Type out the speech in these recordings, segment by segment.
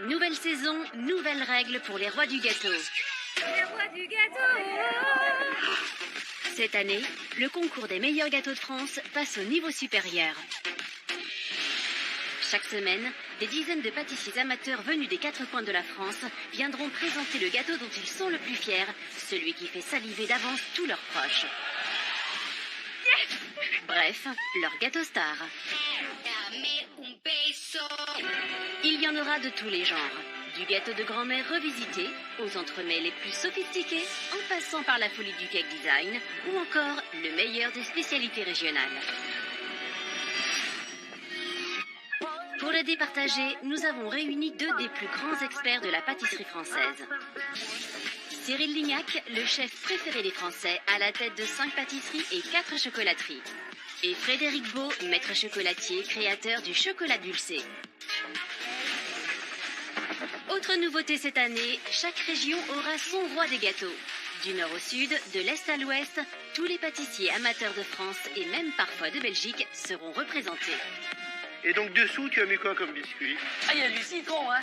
Nouvelle saison, nouvelles règles pour les rois du gâteau. Les rois du gâteau. Cette année, le concours des meilleurs gâteaux de France passe au niveau supérieur. Chaque semaine, des dizaines de pâtissiers amateurs venus des 4 coins de la France viendront présenter le gâteau dont ils sont le plus fiers, celui qui fait saliver d'avance tous leurs proches. Bref, leur gâteau star. Il y en aura de tous les genres. Du gâteau de grand-mère revisité, aux entremets les plus sophistiqués, en passant par la folie du cake design, ou encore le meilleur des spécialités régionales. Pour le départager, nous avons réuni 2 des plus grands experts de la pâtisserie française. Cyril Lignac, le chef préféré des Français, à la tête de 5 pâtisseries et 4 chocolateries. Et Frédéric Beau, maître chocolatier, créateur du chocolat dulcé. Autre nouveauté cette année, chaque région aura son roi des gâteaux. Du nord au sud, de l'est à l'ouest, tous les pâtissiers amateurs de France et même parfois de Belgique seront représentés. Et donc dessous, tu as mis quoi comme biscuit? Ah, il y a du citron, hein.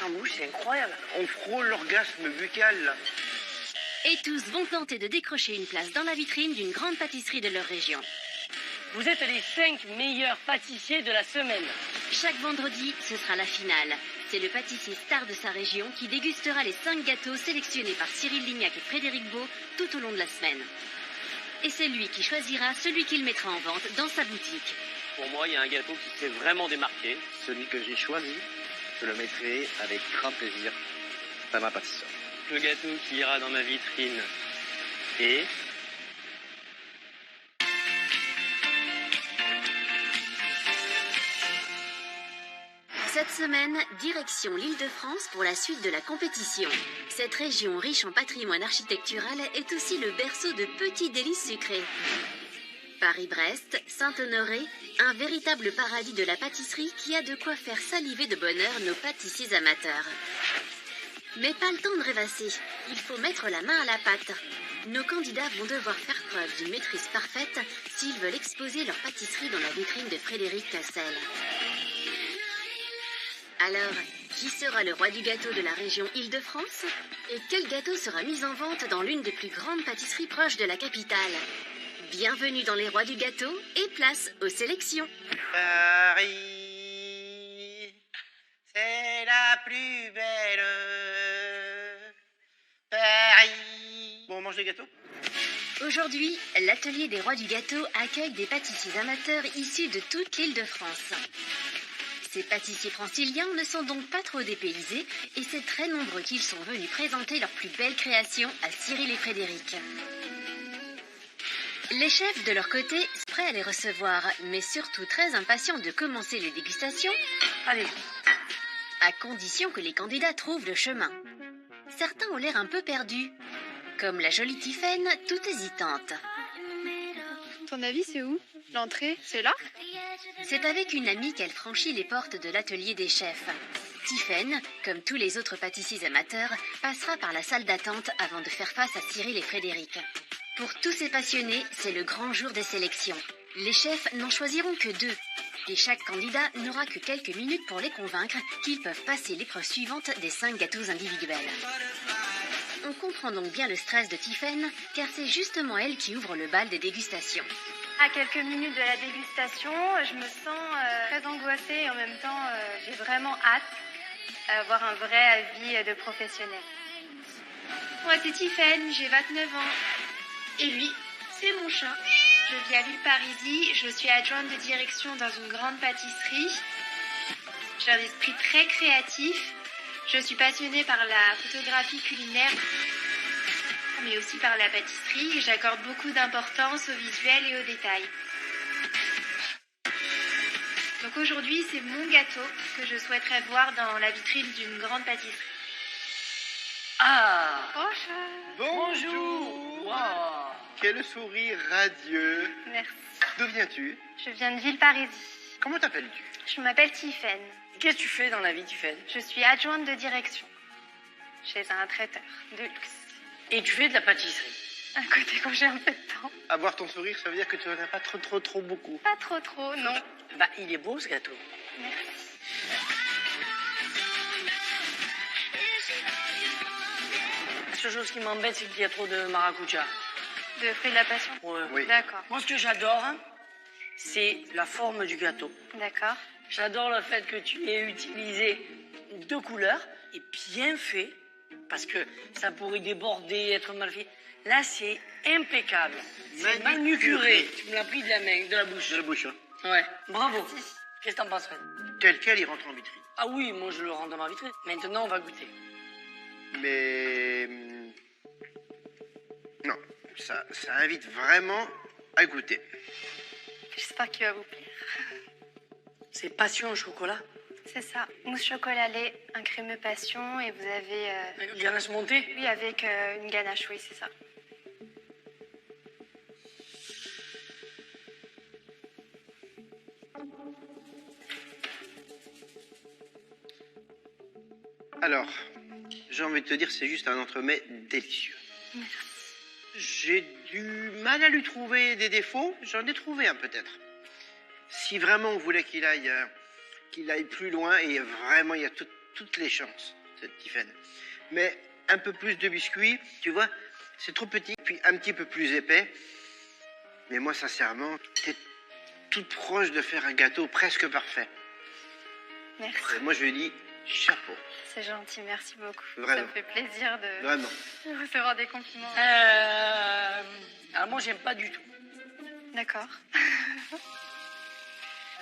En bouche, c'est incroyable. On frôle l'orgasme buccal, là. Et tous vont tenter de décrocher une place dans la vitrine d'une grande pâtisserie de leur région. Vous êtes les 5 meilleurs pâtissiers de la semaine. Chaque vendredi, ce sera la finale. C'est le pâtissier star de sa région qui dégustera les 5 gâteaux sélectionnés par Cyril Lignac et Frédéric Beau tout au long de la semaine. Et c'est lui qui choisira celui qu'il mettra en vente dans sa boutique. Pour moi, il y a un gâteau qui s'est vraiment démarqué. Celui que j'ai choisi, je le mettrai avec grand plaisir à ma pâtisserie. Le gâteau qui ira dans ma vitrine. Et Cette semaine, direction l'Île-de-France pour la suite de la compétition. Cette région riche en patrimoine architectural est aussi le berceau de petits délices sucrés. Paris-Brest, Saint-Honoré, un véritable paradis de la pâtisserie qui a de quoi faire saliver de bonheur nos pâtissiers amateurs. Mais pas le temps de rêvasser, il faut mettre la main à la pâte. Nos candidats vont devoir faire preuve d'une maîtrise parfaite s'ils veulent exposer leur pâtisserie dans la vitrine de Frédéric Cassel. Alors, qui sera le roi du gâteau de la région Île-de-France? Et quel gâteau sera mis en vente dans l'une des plus grandes pâtisseries proches de la capitale? Bienvenue dans les rois du gâteau et place aux sélections. Paris, c'est la plus belle. Paris. Bon, on mange des gâteaux? Aujourd'hui, l'atelier des rois du gâteau accueille des pâtissiers amateurs issus de toute l'Île-de-France. Ces pâtissiers franciliens ne sont donc pas trop dépaysés et c'est très nombreux qu'ils sont venus présenter leurs plus belles créations à Cyril et Frédéric. Les chefs, de leur côté, sont prêts à les recevoir, mais surtout très impatients de commencer les dégustations. Allez. À condition que les candidats trouvent le chemin. Certains ont l'air un peu perdus, comme la jolie Tiffaine, toute hésitante. Ton avis, c'est où? L'entrée, c'est là? C'est avec une amie qu'elle franchit les portes de l'atelier des chefs. Tiffaine, comme tous les autres pâtissiers amateurs, passera par la salle d'attente avant de faire face à Cyril et Frédéric. Pour tous ces passionnés, c'est le grand jour des sélections. Les chefs n'en choisiront que 2. Et chaque candidat n'aura que quelques minutes pour les convaincre qu'ils peuvent passer l'épreuve suivante des 5 gâteaux individuels. On comprend donc bien le stress de Tiffaine, car c'est justement elle qui ouvre le bal des dégustations. À quelques minutes de la dégustation, je me sens très angoissée et en même temps, j'ai vraiment hâte d'avoir un vrai avis de professionnel. Moi, c'est Tiffaine, j'ai 29 ans. Et lui, c'est mon chat. Je vis à Villeparisis, je suis adjointe de direction dans une grande pâtisserie. J'ai un esprit très créatif. Je suis passionnée par la photographie culinaire, mais aussi par la pâtisserie, et j'accorde beaucoup d'importance au visuel et aux détails. Donc aujourd'hui, c'est mon gâteau que je souhaiterais voir dans la vitrine d'une grande pâtisserie. Ah. Bonjour. Bonjour. Wow. Quel sourire radieux. Merci. D'où viens-tu? Je viens de Villeparisis. Comment t'appelles-tu? Je m'appelle Tiffaine. Qu'est-ce que tu fais dans la vie, Tiffaine? Je suis adjointe de direction chez un traiteur de luxe. Et tu fais de la pâtisserie? À côté quand j'ai un peu de temps. Avoir ton sourire, ça veut dire que tu n'en as pas trop beaucoup. Pas trop, non. Bah, il est beau, ce gâteau. Merci. La seule chose qui m'embête, c'est qu'il y a trop de maracuja. De fruits de la passion? Ouais. Oui. D'accord. Moi, ce que j'adore, hein, c'est la forme du gâteau. D'accord. J'adore le fait que tu aies utilisé 2 couleurs et bien fait, parce que ça pourrait déborder, être mal fait. Là, c'est impeccable. C'est manucuré. Tu me l'as pris de la main, de la bouche. De la bouche, hein. Ouais, bravo. Qu'est-ce que t'en penses, Fred? Tel quel, il rentre en vitrine. Ah oui, moi je le rends dans ma vitrine. Maintenant, on va goûter. Mais... Non, ça invite vraiment à goûter. J'espère qu'il va vous plaire. C'est passion au chocolat. C'est ça. Mousse chocolat lait, un crémeux passion et vous avez... Ganache montée. Oui, avec une ganache, oui, c'est ça. Alors, j'ai envie de te dire, c'est juste un entremets délicieux. J'ai du mal à lui trouver des défauts. J'en ai trouvé un peut-être. Si vraiment on voulait qu'il aille plus loin, et vraiment il y a toutes les chances, cette Tiffen. Mais un peu plus de biscuits, tu vois, c'est trop petit, puis un petit peu plus épais. Mais moi, sincèrement, t'es toute proche de faire un gâteau presque parfait. Merci. Et moi, je lui dis chapeau. C'est gentil, merci beaucoup. Vraiment. Ça me fait plaisir de Vraiment. recevoir des compliments. Alors moi, j'aime pas du tout. D'accord.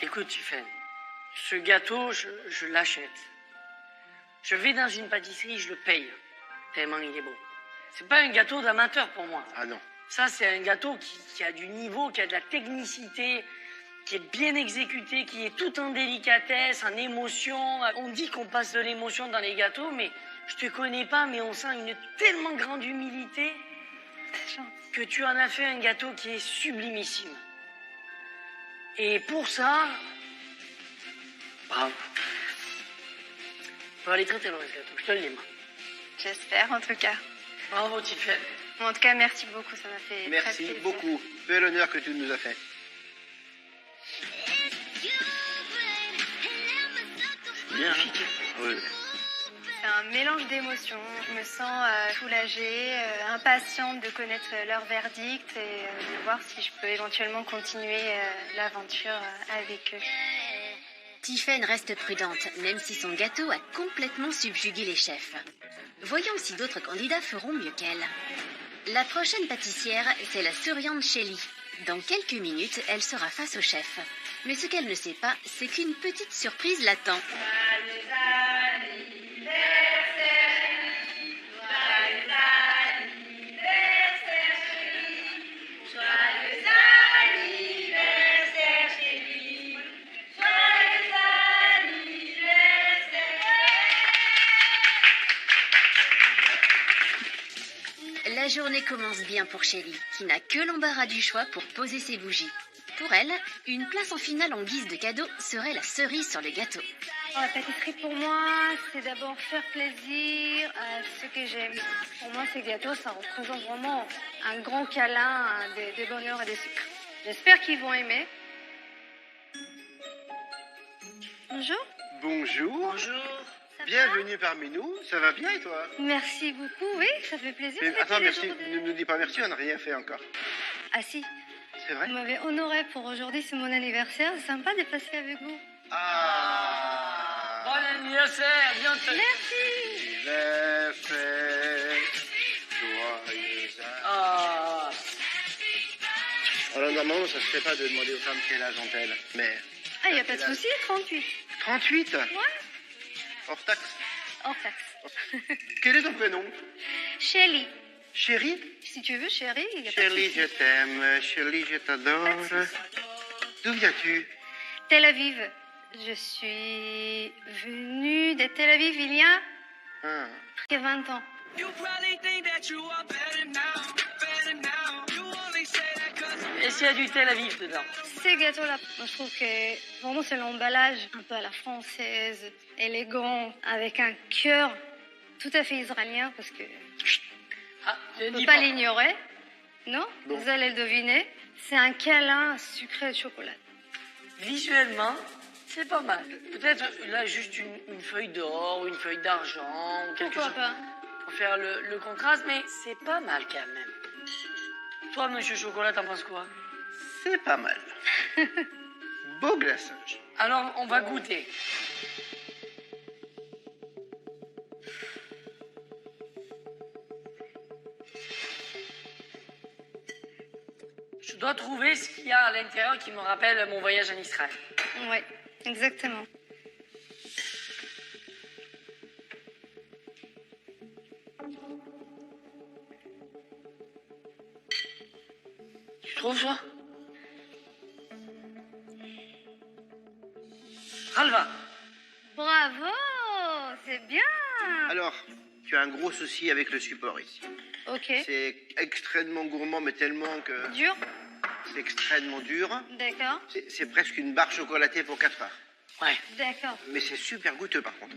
Écoute, Tiffen, ce gâteau, je l'achète. Je vais dans une pâtisserie, je le paye. Tellement il est beau. C'est pas un gâteau d'amateur pour moi. Ah non. Ça, c'est un gâteau qui a du niveau, qui a de la technicité, qui est bien exécuté, qui est tout en délicatesse, en émotion. On dit qu'on passe de l'émotion dans les gâteaux, mais je te connais pas, mais on sent une tellement grande humilité C'est gentil. que tu en as fait un gâteau qui est sublimissime. Et pour ça, bravo. On va aller très très loin ce gâteau, je te le dis, moi. J'espère, en tout cas. Bravo, Tiffen. Bon, en tout cas, merci beaucoup, ça m'a fait très Merci plaisir. beaucoup. Bel honneur que tu nous as fait. Bien, hein? Oui. C'est un mélange d'émotions. Je me sens soulagée, impatiente de connaître leur verdict et de voir si je peux éventuellement continuer l'aventure avec eux. Tiffen reste prudente, même si son gâteau a complètement subjugué les chefs. Voyons si d'autres candidats feront mieux qu'elle. La prochaine pâtissière, c'est la souriante Shelly. Dans quelques minutes, elle sera face au chef. Mais ce qu'elle ne sait pas, c'est qu'une petite surprise l'attend. La journée commence bien pour Shelly, qui n'a que l'embarras du choix pour poser ses bougies. Pour elle, une place en finale en guise de cadeau serait la cerise sur le gâteau. La pâtisserie pour moi, c'est d'abord faire plaisir à ceux que j'aime. Pour moi, ces gâteaux, ça représente vraiment un grand câlin de bonheur et de sucre. J'espère qu'ils vont aimer. Bonjour. Bonjour. Bonjour. Bienvenue parmi nous. Ça va bien et toi? Merci beaucoup, oui, ça fait plaisir. Mais C'est attends, tous les merci. jours de- Ne nous dis pas merci, on n'a rien fait encore. Ah si, C'est vrai? vous m'avez honoré pour aujourd'hui, c'est mon anniversaire. C'est sympa de passer avec vous. Ah. Bon anniversaire, bien te... Merci. Anniversaire, joyeux Ah. Alors normalement, ça se fait pas de demander aux femmes quel âge ont-elles. Mais Ah, il n'y a pas de souci, 38. 38. Ouais. Hors taxe. Hors taxe. Quel est ton prénom? Shelly. Chérie? Si tu veux, chérie, il n'y a pas de Chérie, souci. je t'aime. Chérie, je t'adore. Pas de souci. D'où viens-tu? Tel Aviv. Je suis venue de Tel Aviv il y a Ah. presque 20 ans. Est-ce qu'il y a du Tel Aviv dedans? Ces gâteaux-là, moi, je trouve que vraiment c'est l'emballage un peu à la française, élégant, avec un cœur tout à fait israélien, parce que Ah, je on ne dis peut pas pas. l'ignorer. Non? Bon. Vous allez le deviner. C'est un câlin sucré de chocolat. Visuellement, C'est pas mal. Peut-être là juste une feuille d'or ou une feuille d'argent ou quelque Pourquoi chose pas? pour faire le contraste, mais c'est pas mal quand même. Toi, monsieur Chocolat, t'en penses quoi? C'est pas mal. Beau glaçage. Alors, on va goûter. Je dois trouver ce qu'il y a à l'intérieur qui me rappelle mon voyage en Israël. Ouais, exactement. Tu trouves ça? Alva, Bravo, c'est bien. Alors, tu as un gros souci avec le support ici. Ok. C'est extrêmement gourmand, mais tellement que Dur. c'est extrêmement dur. D'accord. C'est presque une barre chocolatée pour 4 heures. ouais. D'accord. Mais c'est super goûteux par contre.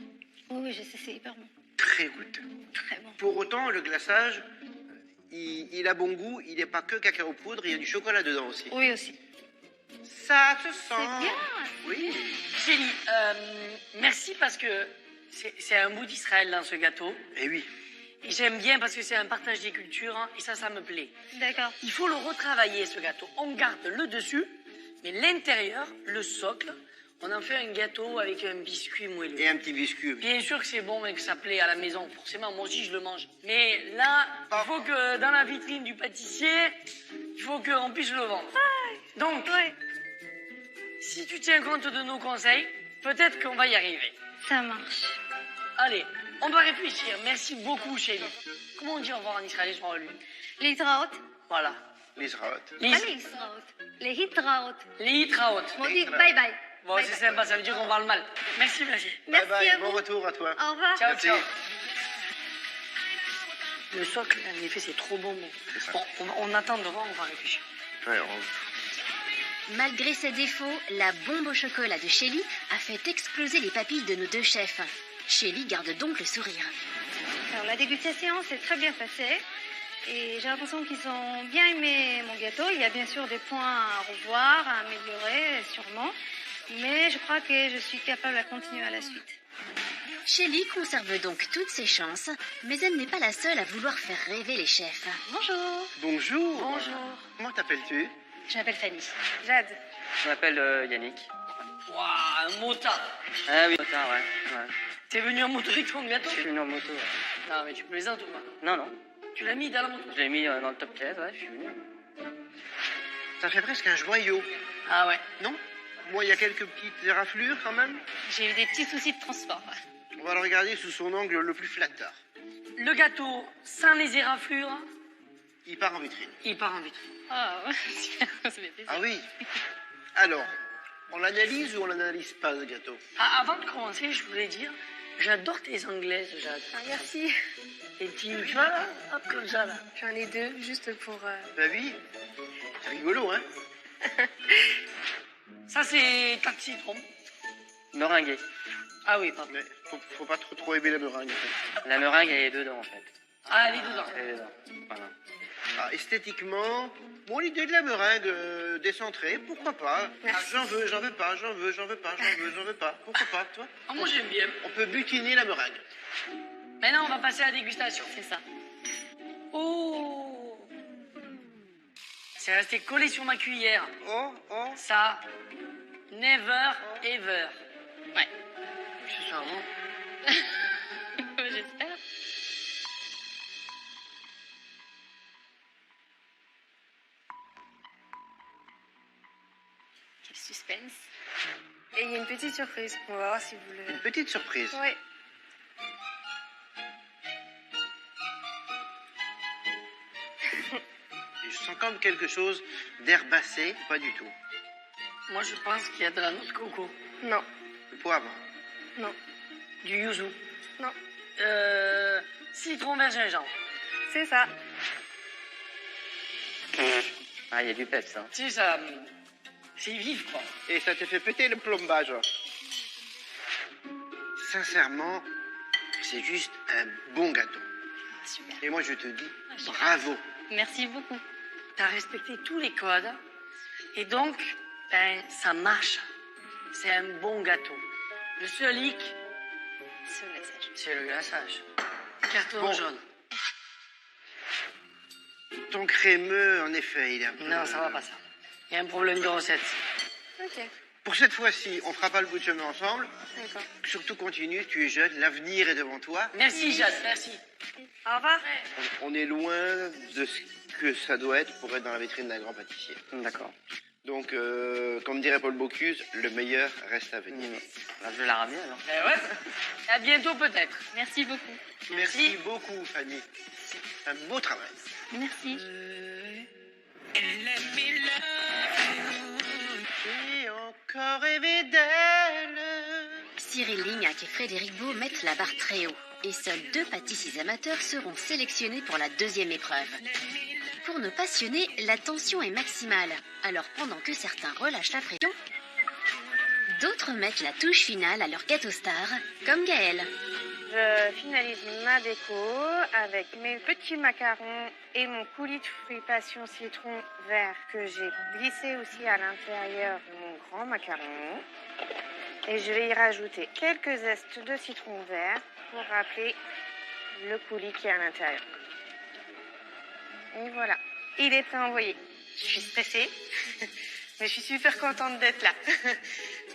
Oui, je sais, c'est hyper bon. Très goûteux. Très bon. Pour autant, le glaçage, il a bon goût. Il n'est pas que cacao poudre, il y a du chocolat dedans aussi. Oui aussi. Ça se sent. C'est bien. Oui. Chélie, merci parce que c'est un bout d'Israël dans ce gâteau. Et oui. Et j'aime bien parce que c'est un partage des cultures hein, et ça me plaît. D'accord. Il faut le retravailler, ce gâteau. On garde le dessus, mais l'intérieur, le socle, on en fait un gâteau avec un biscuit moelleux. Et un petit biscuit. Oui. Bien sûr que c'est bon et que ça plaît à la maison. Forcément, moi aussi, je le mange. Mais là, il faut que dans la vitrine du pâtissier, il faut qu'on puisse le vendre. Donc, Ouais. si tu tiens compte de nos conseils, peut-être qu'on va y arriver. Ça marche. Allez, on doit réfléchir. Merci beaucoup, chérie. Comment on dit au revoir en israélien, je m'en rappelle plus. להתראות. Voilà. Les raottes. Les, pas להתראות. להתראות. les hitraot. On dit bye bye. Bon, Bye c'est bye. sympa, ça veut dire qu'on parle mal. Merci, merci. Merci bye bye. à Bon vous. retour à toi. Au revoir. Ciao, Merci. ciao. Le socle, en effet, c'est trop bon. C'est ça. Bon, on attend devant, on va réfléchir. Ouais, Malgré ses défauts, la bombe au chocolat de Shelly a fait exploser les papilles de nos deux chefs. Shelly garde donc le sourire. Alors la dégustation s'est très bien passée et j'ai l'impression qu'ils ont bien aimé mon gâteau. Il y a bien sûr des points à revoir, à améliorer sûrement, mais je crois que je suis capable de continuer à la suite. Shelly conserve donc toutes ses chances, mais elle n'est pas la seule à vouloir faire rêver les chefs. Bonjour, Bonjour. Bonjour. Comment t'appelles-tu? Je m'appelle Fanny. Jade. Je m'appelle Yannick. Waouh, un motard. Ah oui, motard, ouais. T'es venu en moto avec ton gâteau? Je suis venu en moto. Ouais. Non, mais tu plaisantes ou pas? Non, non. Tu l'as mis dans la moto? Je l'ai mis dans le top 15, ouais, je suis venu. Ça fait presque un joyau, Ah ouais. non? Bon, il y a quelques petites éraflures quand même. J'ai eu des petits soucis de transport. On va le regarder sous son angle le plus flatteur. Le gâteau, sans les éraflures, Il part en vitrine. il part en vitrine. Oh, super, ça fait plaisir. Ah oui. Alors, on l'analyse ou on l'analyse pas, ce gâteau? Ah, avant de commencer, je voulais dire, j'adore tes anglaises, Jade. Ah, merci. Et tu vois là, hop, comme ça là. J'en ai deux, juste pour... Bah oui. C'est rigolo, hein? Ça, c'est tarte citron. Meringuée. Ah oui, pardon. Mais faut pas trop aimer la meringue. En fait. La meringue, elle est dedans, en fait. Ah, elle est dedans. Elle est dedans. Voilà. Ah, esthétiquement, bon, l'idée de la meringue décentrée, pourquoi pas? Ah, j'en veux pas, j'en veux pas. Pourquoi pas, toi? Ah, moi, j'aime bien. On peut butiner la meringue. Maintenant, on va passer à la dégustation. C'est ça. Oh! C'est resté collé sur ma cuillère. Oh. Ça, never ever. Ouais. Ce soir, non? J'espère. Quel suspense. Et il y a une petite surprise. On va voir si vous le... Une petite surprise. Oui. Et je sens comme quelque chose d'herbacé, pas du tout. Moi, je pense qu'il y a de la noix de coco. Non. Le poivre. Non. Du yuzu. Non. Citron vert gingembre. C'est ça. Ah, il y a du peps, hein. Tu sais, ça... C'est vif, quoi. Et ça te fait péter le plombage. Sincèrement, c'est juste un bon gâteau. Super. Et moi, je te dis, super. bravo. Merci beaucoup. T'as respecté tous les codes. Et donc, ben, ça marche. c'est un bon gâteau. Le seul hic, C'est le message. c'est le glaçage. Carton Bon. jaune. Ton crémeux, en effet, il est un peu... Non, ça va pas ça. Il y a un problème de recette. Ok, Pour cette fois-ci, on fera pas le bout de chemin ensemble. d'accord. Surtout continue, tu es jeune, l'avenir est devant toi. Merci Jade, merci. Au revoir. On est loin de ce que ça doit être pour être dans la vitrine d'un grand pâtissier. D'accord. Donc, comme dirait Paul Bocuse, le meilleur reste à venir. Bah, je vais la ramener alors. Eh ouais. À bientôt peut-être. Merci beaucoup. Merci beaucoup, Fanny. Un beau travail. Merci. J'ai encore rêvé d'elle. Cyril Lignac et Frédéric Beau mettent la barre très haut. Et seuls 2 pâtissiers amateurs seront sélectionnés pour la 2e épreuve. Pour nos passionnés, la tension est maximale. Alors pendant que certains relâchent la pression, d'autres mettent la touche finale à leur gâteau star, comme Gaëlle. Je finalise ma déco avec mes petits macarons et mon coulis de fruits passion citron vert que j'ai glissé aussi à l'intérieur de mon grand macaron. Et je vais y rajouter quelques zestes de citron vert pour rappeler le coulis qui est à l'intérieur. Et voilà, il est prêt à envoyer. Je suis stressée, mais je suis super contente d'être là.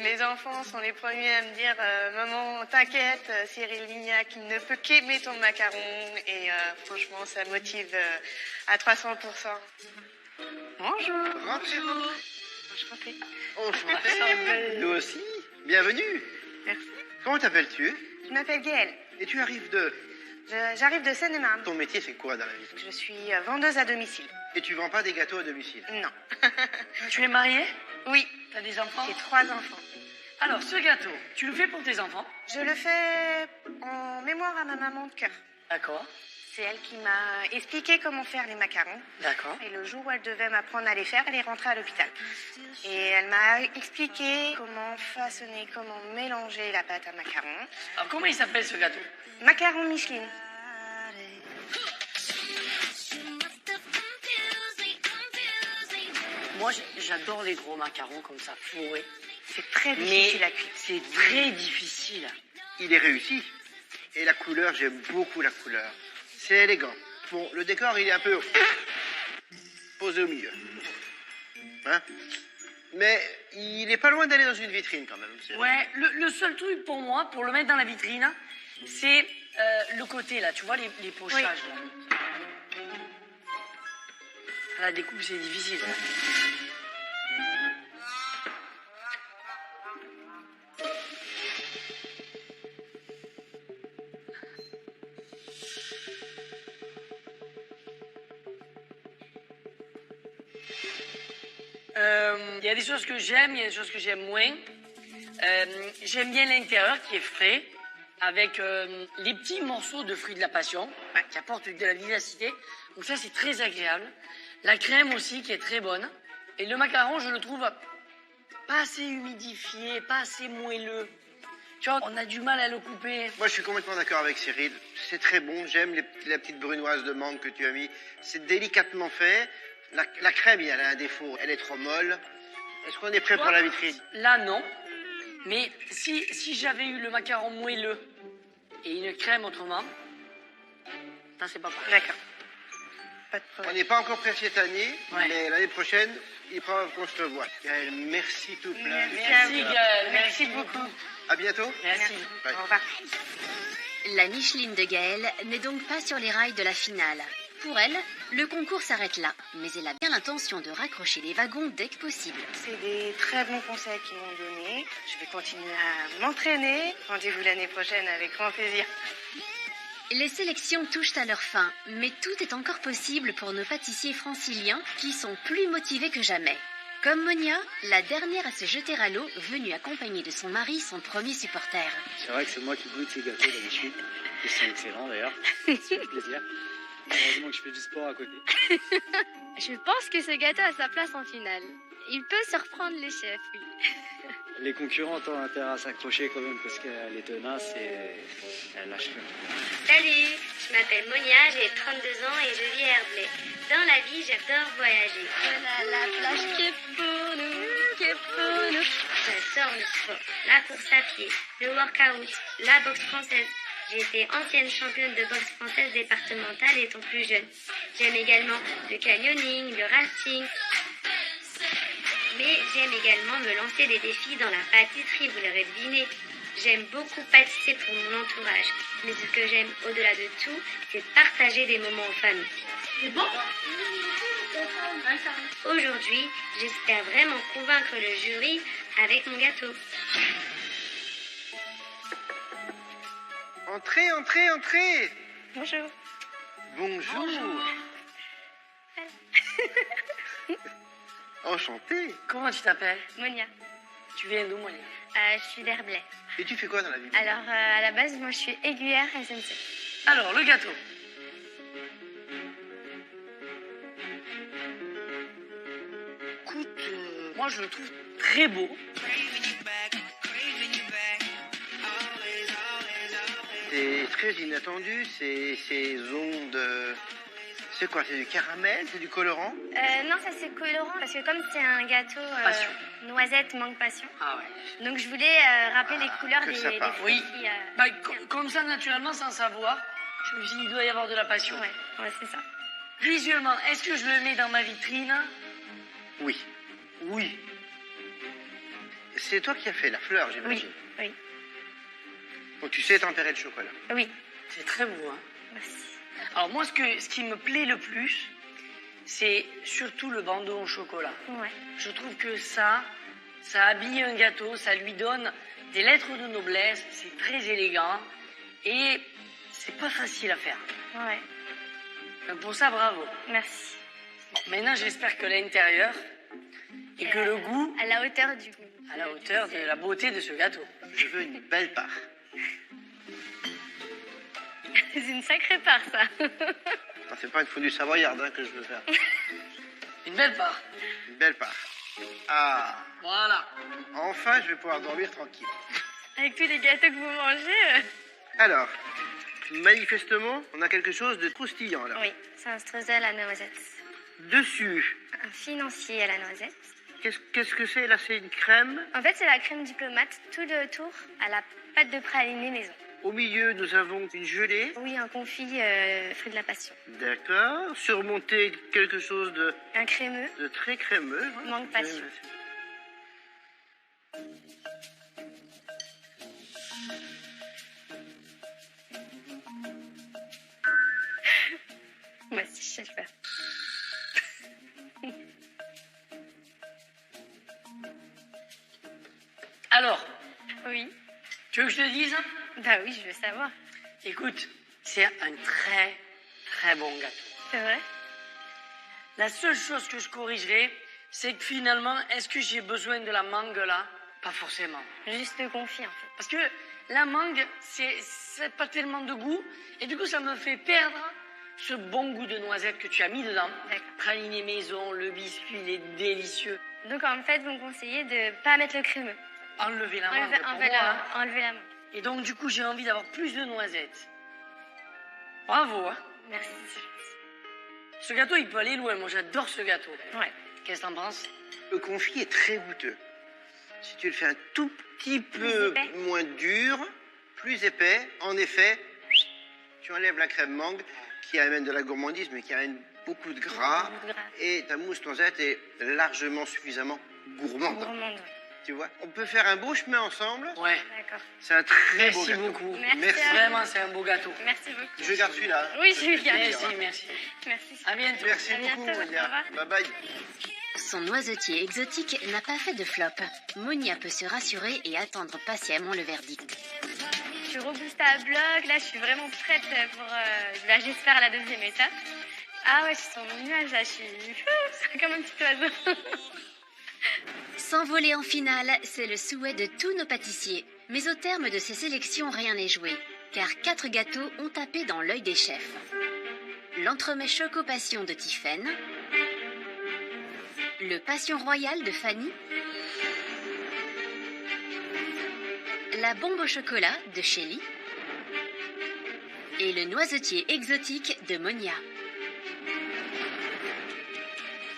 Mes enfants sont les premiers à me dire maman, t'inquiète, Cyril Lignac ne peut qu'aimer ton macaron. Et franchement, ça motive à 300%. Bonjour. Bonjour. Enchantée. Enchanté. Nous aussi. Bienvenue. Merci. Comment t'appelles-tu? Je m'appelle Gaëlle. Et tu arrives de... J'arrive de Seine-et-Marne. Ton métier, c'est quoi dans la vie? Je suis vendeuse à domicile. Et tu vends pas des gâteaux à domicile? Non. Tu es mariée? Oui, T'as des enfants? j'ai 3 enfants. Alors, ce gâteau, tu le fais pour tes enfants? Je le fais en mémoire à ma maman de cœur. D'accord. C'est elle qui m'a expliqué comment faire les macarons. D'accord. Et le jour où elle devait m'apprendre à les faire, elle est rentrée à l'hôpital. Et elle m'a expliqué comment façonner, comment mélanger la pâte à macarons. Alors, comment il s'appelle ce gâteau? Macarons Micheline. Moi, j'adore les gros macarons comme ça, fourrés. C'est très Mais difficile à cuire. c'est très difficile. Il est réussi. Et la couleur, j'aime beaucoup la couleur. C'est élégant. Bon, le décor, il est un peu posé au milieu. Hein? Mais il est pas loin d'aller dans une vitrine quand même. Ouais, le seul truc pour moi, pour le mettre dans la vitrine, c'est le côté là, tu vois, les pochages là. À la découpe, c'est difficile. Il y a des choses que j'aime, il y a des choses que j'aime moins. J'aime bien l'intérieur qui est frais, avec les petits morceaux de fruits de la passion, qui apportent de la vivacité. Donc ça, c'est très agréable. La crème aussi, qui est très bonne. Et le macaron, je le trouve pas assez humidifié, pas assez moelleux. Tu vois, on a du mal à le couper. Moi, je suis complètement d'accord avec Cyril. C'est très bon. J'aime la petite brunoise de mangue que tu as mis. C'est délicatement fait. La crème, elle a un défaut. Elle est trop molle. Est-ce qu'on est prêt pour la vitrine? Là, non. Mais si j'avais eu le macaron moelleux et une crème autrement, ça, c'est pas pareil. D'accord. Pas de On problème. n'est pas encore prêt cette année, Ouais. mais l'année prochaine, il faut qu'on se revoie. Gaëlle, merci tout plein. Merci, Gaëlle. Merci beaucoup. À bientôt. Merci. Ouais. Au revoir. La Micheline de Gaëlle n'est donc pas sur les rails de la finale. Pour elle, le concours s'arrête là, mais elle a bien l'intention de raccrocher les wagons dès que possible. C'est des très bons conseils qu'ils m'ont donnés. Je vais continuer à m'entraîner. Rendez-vous l'année prochaine avec grand plaisir. Les sélections touchent à leur fin, mais tout est encore possible pour nos pâtissiers franciliens qui sont plus motivés que jamais. Comme Monia, la dernière à se jeter à l'eau, venue accompagnée de son mari, son premier supporter. C'est vrai que c'est moi qui goûte ces gâteaux d'habitude. Ils sont excellents d'ailleurs. Ça fait plaisir. Heureusement que je fais du sport à côté. Je pense que ce gâteau a sa place en finale. Il peut surprendre les chefs, oui. Les concurrents ont intérêt à s'accrocher quand même parce qu'elle est tenace et elle lâche rien. Salut, je m'appelle Monia, j'ai 32 ans et je vis à Herblay. Dans la vie, j'adore voyager. Voilà la plage qui est pour nous, qui pour nous. J'adore le sport, la course à pied, le workout, la boxe française. J'ai été ancienne championne de boxe française départementale étant plus jeune. J'aime également le canyoning, le rafting. Mais j'aime également me lancer des défis dans la pâtisserie, vous l'aurez deviné. J'aime beaucoup pâtisser pour mon entourage. Mais ce que j'aime au-delà de tout, c'est partager des moments en famille. C'est bon? Aujourd'hui, j'espère vraiment convaincre le jury avec mon gâteau. Entrez, entrez, entrez. Bonjour. Bonjour. Enchanté. Comment tu t'appelles? Monia. Tu viens d'où, Monia? Je suis d'Herblay. Et tu fais quoi dans la vie? Alors, à la base, moi, je suis aiguillère SNCF. Alors, le gâteau. Écoute, moi je le trouve très beau. C'est très inattendu, ces ondes. C'est quoi? C'est du caramel? C'est du colorant? Non, ça c'est colorant parce que comme c'est un gâteau Passion. noisette mangue passion, Ah ouais. donc je voulais rappeler les couleurs que des ça fruits. part. Oui. Bah, comme ça, naturellement, sans savoir, je me suis dit, il doit y avoir de la passion. Ouais, c'est ça. Visuellement, est-ce que je le mets dans ma vitrine? Oui. Oui. C'est toi qui as fait la fleur, j'imagine. Oui. Donc tu sais tempérer le chocolat. Oui. C'est très beau, hein. Merci. Alors moi, ce qui me plaît le plus, c'est surtout le bandeau au chocolat. Ouais. Je trouve que ça habille un gâteau, ça lui donne des lettres de noblesse, c'est très élégant et c'est pas facile à faire. Ouais. Donc pour ça, bravo. Merci. Maintenant, j'espère que l'intérieur et que le goût À la hauteur du goût. à la hauteur de la beauté de ce gâteau. Je veux une belle part. C'est une sacrée part, ça. Non, c'est pas une fondue savoyarde hein, que je veux faire. Une belle part. Une belle part. Ah, Voilà. enfin je vais pouvoir dormir tranquille. Avec tous les gâteaux que vous mangez. Alors, manifestement, on a quelque chose de croustillant là. Oui, c'est un streusel à noisette. Dessus, Un financier à la noisette. qu'est-ce que c'est là? C'est une crème. En fait, c'est la crème diplomate, tout le tour à la pâte de praliné maison. Au milieu, nous avons une gelée. Oui, un confit fruit de la passion. D'accord. Surmonté quelque chose Un crémeux. de très crémeux. Mangue passion. Moi aussi, je sais le faire. Alors, Oui. tu veux que je te dise? Bah oui, je veux savoir. Écoute, c'est un très, très bon gâteau. C'est vrai? La seule chose que je corrigerai, c'est que finalement, est-ce que j'ai besoin de la mangue là? Pas forcément. Juste le confit, en fait. Parce que la mangue, c'est pas tellement de goût. Et du coup, ça me fait perdre ce bon goût de noisette que tu as mis dedans. D'accord. Praliné maison, le biscuit, il est délicieux. Donc, en fait, vous me conseillez de pas mettre le crémeux. Enlever la mangue pour Enlever moi. enlever la main. Et donc, du coup, j'ai envie d'avoir plus de noisettes. Bravo, hein. Merci. Ce gâteau, il peut aller loin. Moi, j'adore ce gâteau. Ouais. Qu'est-ce que t'en penses? Le confit est très goûteux. Si tu le fais un tout petit Plus peu épais. moins dur, plus épais, en effet, tu enlèves la crème mangue qui amène de la gourmandise mais qui amène beaucoup de gras. Beaucoup de gras. Et ta mousse noisette est largement suffisamment gourmande. Gourmande, ouais. Tu vois, on peut faire un beau chemin ensemble. Ouais. D'accord. C'est un très beau Merci gâteau. beaucoup. Merci à vous. Vraiment, c'est un beau gâteau. Merci beaucoup. Je garde celui-là. Oui, je vais le garder. Merci, merci. Merci. À bientôt. Merci À beaucoup, bientôt, Monia. au revoir. Bye bye. Son noisetier exotique n'a pas fait de flop. Monia peut se rassurer et attendre patiemment le verdict. Je suis reboostée à bloc. Là, je suis vraiment prête pour, là, j'espère, la deuxième étape. Ah ouais, je suis sur mon nuage, là. Je suis c'est comme un petit oiseau. S'envoler en finale, c'est le souhait de tous nos pâtissiers. Mais au terme de ces sélections, rien n'est joué. Car 4 gâteaux ont tapé dans l'œil des chefs. L'entremets Choco Passion de Tiffaine. Le Passion Royal de Fanny. La bombe au chocolat de Shelly. Et le noisetier exotique de Monia.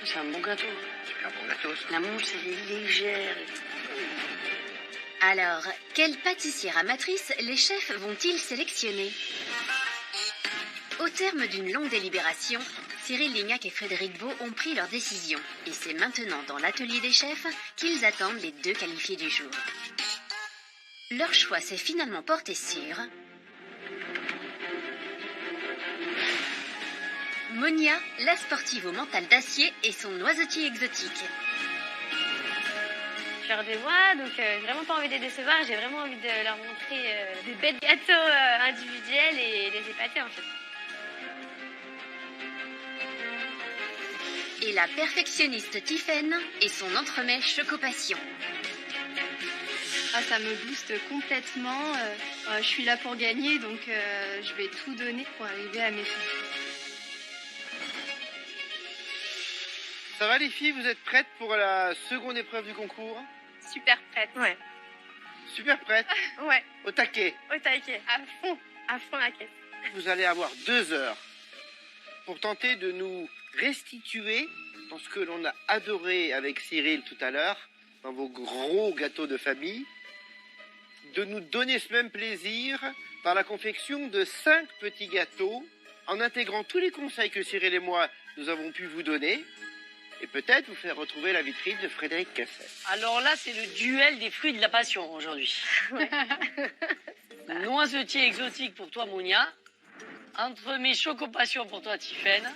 C'est un bon gâteau. Super bon gâteau, ça. La mousse, elle est légère. Alors, quelle pâtissière amatrice les chefs vont-ils sélectionner? Au terme d'une longue délibération, Cyril Lignac et Frédéric Beau ont pris leur décision. Et c'est maintenant dans l'atelier des chefs qu'ils attendent les 2 qualifiés du jour. Leur choix s'est finalement porté sur Monia, la sportive au mental d'acier et son noisetier exotique. Je leur dévoile, donc j'ai vraiment pas envie de les décevoir. J'ai vraiment envie de leur montrer des bêtes gâteaux individuels et les épater en fait. Et la perfectionniste Tiffaine et son entremets Chocopassion. Ah, ça me booste complètement. Je suis là pour gagner, donc je vais tout donner pour arriver à mes fins. Ça va les filles, vous êtes prêtes pour la seconde épreuve du concours? Super prête. Ouais. Super prêtes? Ouais, Au taquet. Au taquet. À fond la caisse. Vous allez avoir 2 heures pour tenter de nous restituer dans ce que l'on a adoré avec Cyril tout à l'heure, dans vos gros gâteaux de famille, de nous donner ce même plaisir par la confection de 5 petits gâteaux, en intégrant tous les conseils que Cyril et moi nous avons pu vous donner, et peut-être vous faire retrouver la vitrine de Frédéric Cassel. Alors là, c'est le duel des fruits de la passion aujourd'hui. Noisetier exotique pour toi, Monia. Entremets Chocopassion pour toi, Tiffaine.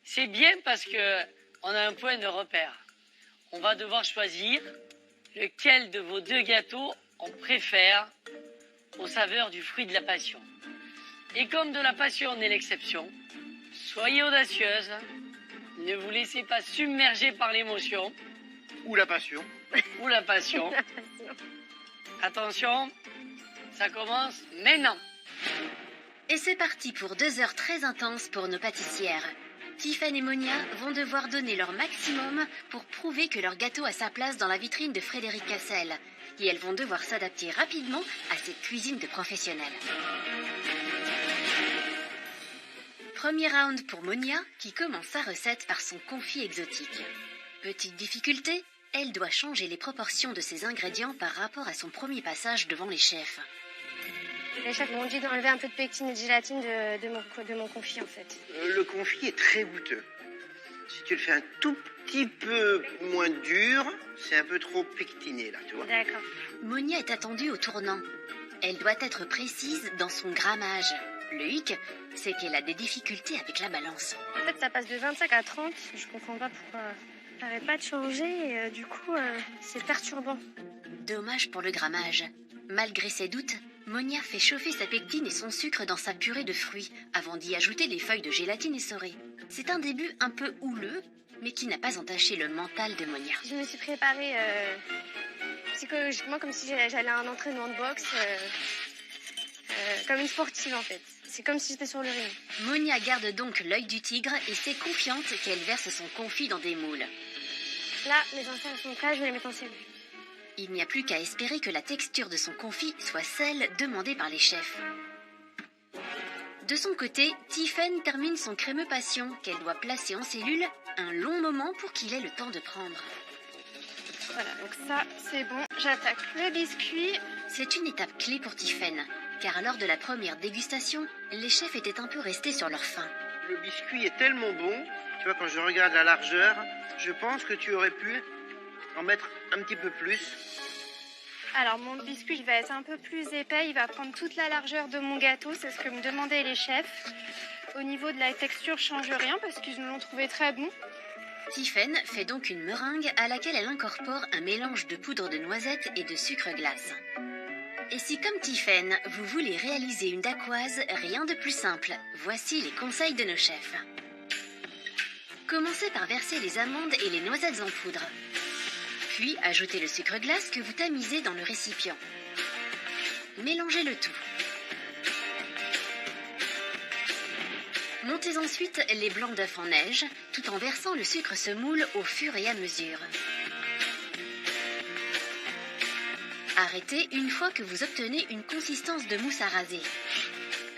C'est bien parce que on a un point de repère. On va devoir choisir lequel de vos 2 gâteaux on préfère aux saveurs du fruit de la passion. Et comme de la passion n'est l'exception, soyez audacieuse. Ne vous laissez pas submerger par l'émotion. Ou la passion. Ou la passion. Attention, ça commence maintenant. Et c'est parti pour 2 heures très intenses pour nos pâtissières. Tiffaine et Monia vont devoir donner leur maximum pour prouver que leur gâteau a sa place dans la vitrine de Frédéric Cassel. Et elles vont devoir s'adapter rapidement à cette cuisine de professionnels. Premier round pour Monia, qui commence sa recette par son confit exotique. Petite difficulté, elle doit changer les proportions de ses ingrédients par rapport à son premier passage devant les chefs. Les chefs m'ont dit d'enlever un peu de pectine et de gélatine de mon confit en fait. Le confit est très goûteux. Si tu le fais un tout petit peu moins dur, c'est un peu trop pectiné là, tu vois. D'accord. Monia est attendue au tournant. Elle doit être précise dans son grammage. Le hic, c'est qu'elle a des difficultés avec la balance. En fait, ça passe de 25 à 30. Je comprends pas pourquoi ça n'arrête pas de changer et du coup, c'est perturbant. Dommage pour le grammage. Malgré ses doutes, Monia fait chauffer sa pectine et son sucre dans sa purée de fruits avant d'y ajouter les feuilles de gélatine essorées. C'est un début un peu houleux, mais qui n'a pas entaché le mental de Monia. Je me suis préparée psychologiquement comme si j'allais à un entraînement de boxe, comme une sportive en fait. C'est comme si j'étais sur le ring. Monia garde donc l'œil du tigre et s'est confiante qu'elle verse son confit dans des moules. Là, mes enfants sont prêts, je vais les mettre en cellule. Il n'y a plus qu'à espérer que la texture de son confit soit celle demandée par les chefs. De son côté, Tiffaine termine son crémeux passion qu'elle doit placer en cellule un long moment pour qu'il ait le temps de prendre. Voilà, donc ça, c'est bon. J'attaque le biscuit. C'est une étape clé pour Tiffaine, car lors de la première dégustation, les chefs étaient un peu restés sur leur faim. Le biscuit est tellement bon, tu vois, quand je regarde la largeur, je pense que tu aurais pu en mettre un petit peu plus. Alors, mon biscuit, il va être un peu plus épais. Il va prendre toute la largeur de mon gâteau. C'est ce que me demandaient les chefs. Au niveau de la texture, change rien parce qu'ils nous l'ont trouvé très bon. Tiffaine fait donc une meringue à laquelle elle incorpore un mélange de poudre de noisettes et de sucre glace. Et si comme Tiffaine, vous voulez réaliser une dacquoise, rien de plus simple. Voici les conseils de nos chefs. Commencez par verser les amandes et les noisettes en poudre. Puis ajoutez le sucre glace que vous tamisez dans le récipient. Mélangez le tout. Montez ensuite les blancs d'œufs en neige, tout en versant le sucre semoule au fur et à mesure. Arrêtez une fois que vous obtenez une consistance de mousse à raser.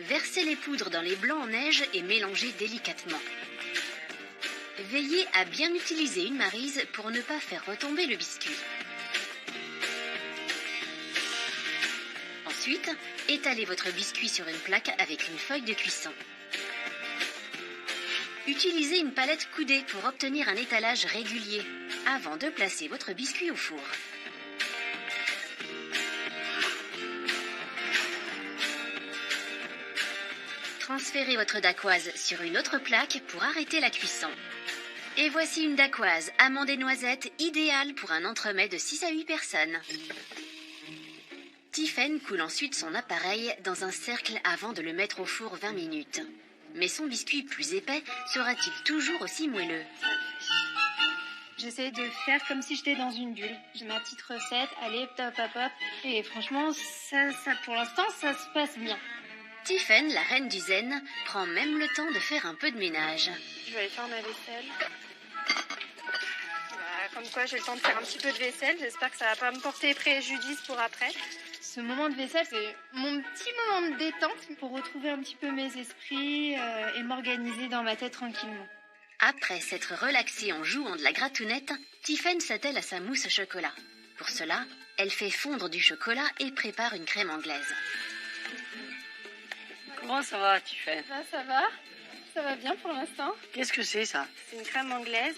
Versez les poudres dans les blancs en neige et mélangez délicatement. Veillez à bien utiliser une maryse pour ne pas faire retomber le biscuit. Ensuite, étalez votre biscuit sur une plaque avec une feuille de cuisson. Utilisez une palette coudée pour obtenir un étalage régulier avant de placer votre biscuit au four. Transférez votre dacquoise sur une autre plaque pour arrêter la cuisson. Et voici une dacquoise amande et noisettes idéale pour un entremets de 6 à 8 personnes. Tiphaine coule ensuite son appareil dans un cercle avant de le mettre au four 20 minutes. Mais son biscuit plus épais sera-t-il toujours aussi moelleux? J'essaie de faire comme si j'étais dans une bulle. J'ai ma petite recette, allez, top, hop, hop. Et franchement, ça, pour l'instant, ça se passe bien. Tiphaine, la reine du zen, prend même le temps de faire un peu de ménage. Je vais aller faire ma vaisselle. Comme quoi, j'ai le temps de faire un petit peu de vaisselle. J'espère que ça va pas me porter préjudice pour après. Ce moment de vaisselle, c'est mon petit moment de détente pour retrouver un petit peu mes esprits et m'organiser dans ma tête tranquillement. Après s'être relaxée en jouant de la gratounette, Tiphaine s'attelle à sa mousse au chocolat. Pour cela, elle fait fondre du chocolat et prépare une crème anglaise. Comment ça va, Tiphaine? Ça va bien pour l'instant. Qu'est-ce que c'est, ça? C'est une crème anglaise.